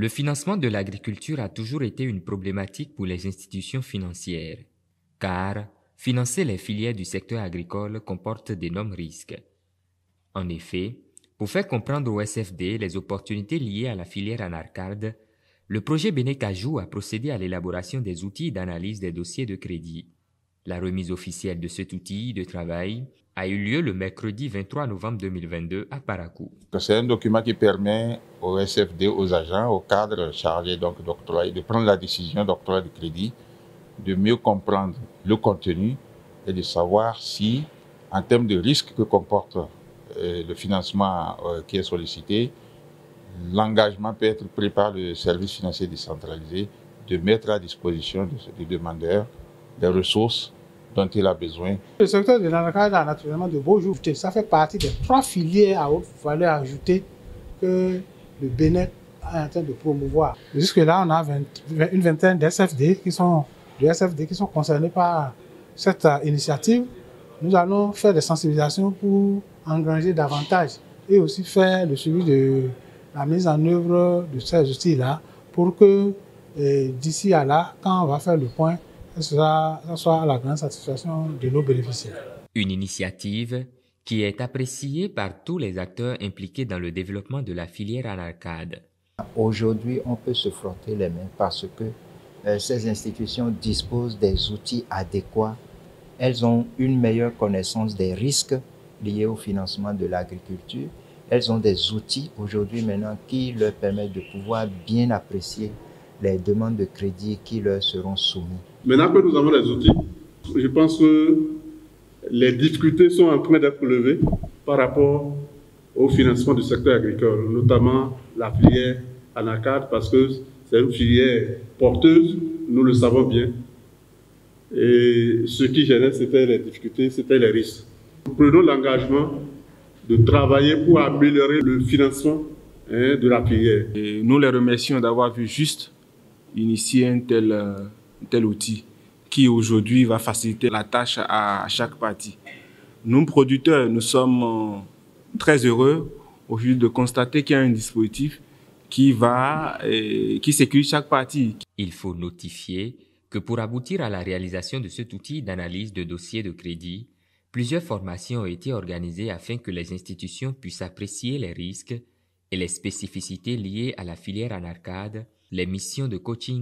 Le financement de l'agriculture a toujours été une problématique pour les institutions financières, car financer les filières du secteur agricole comporte d'énormes risques. En effet, pour faire comprendre au SFD les opportunités liées à la filière Anarcade, le projet Benecajou a procédé à l'élaboration des outils d'analyse des dossiers de crédit. La remise officielle de cet outil de travail a eu lieu le mercredi 23 novembre 2022 à Parakou. C'est un document qui permet au SFD, aux agents, aux cadres chargés d'octroyer, de prendre la décision d'octroi de crédit, de mieux comprendre le contenu et de savoir si, en termes de risque que comporte le financement qui est sollicité, l'engagement peut être pris par le service financier décentralisé de mettre à disposition du demandeur des ressources dont il a besoin. Le secteur de l'Anarcade a naturellement de beaux jours. Ça fait partie des 3 filières à haute valeur ajoutée que le Bénin est en train de promouvoir. Jusque-là, on a une vingtaine d'SFD qui sont concernés par cette initiative. Nous allons faire des sensibilisations pour engranger davantage et aussi faire le suivi de la mise en œuvre de ces outils-là pour que d'ici à là, quand on va faire le point, ça soit à la grande satisfaction de nos bénéficiaires. Une initiative qui est appréciée par tous les acteurs impliqués dans le développement de la filière Anarcade. Aujourd'hui, on peut se frotter les mains parce que ces institutions disposent des outils adéquats. Elles ont une meilleure connaissance des risques liés au financement de l'agriculture. Elles ont des outils aujourd'hui maintenant qui leur permettent de pouvoir bien apprécier les demandes de crédit qui leur seront soumises. Maintenant que nous avons les outils, je pense que les difficultés sont en train d'être levées par rapport au financement du secteur agricole, notamment la filière Anarcade, parce que c'est une filière porteuse, nous le savons bien. Et ce qui gênait, c'était les difficultés, c'était les risques. Nous prenons l'engagement de travailler pour améliorer le financement de la filière. Et nous les remercions d'avoir vu juste initier un tel outil qui aujourd'hui va faciliter la tâche à chaque partie. Nous, producteurs, nous sommes très heureux aujourd'hui de constater qu'il y a un dispositif qui sécurise chaque partie. Il faut notifier que pour aboutir à la réalisation de cet outil d'analyse de dossiers de crédit, plusieurs formations ont été organisées afin que les institutions puissent apprécier les risques et les spécificités liées à la filière Anarcade, les missions de coaching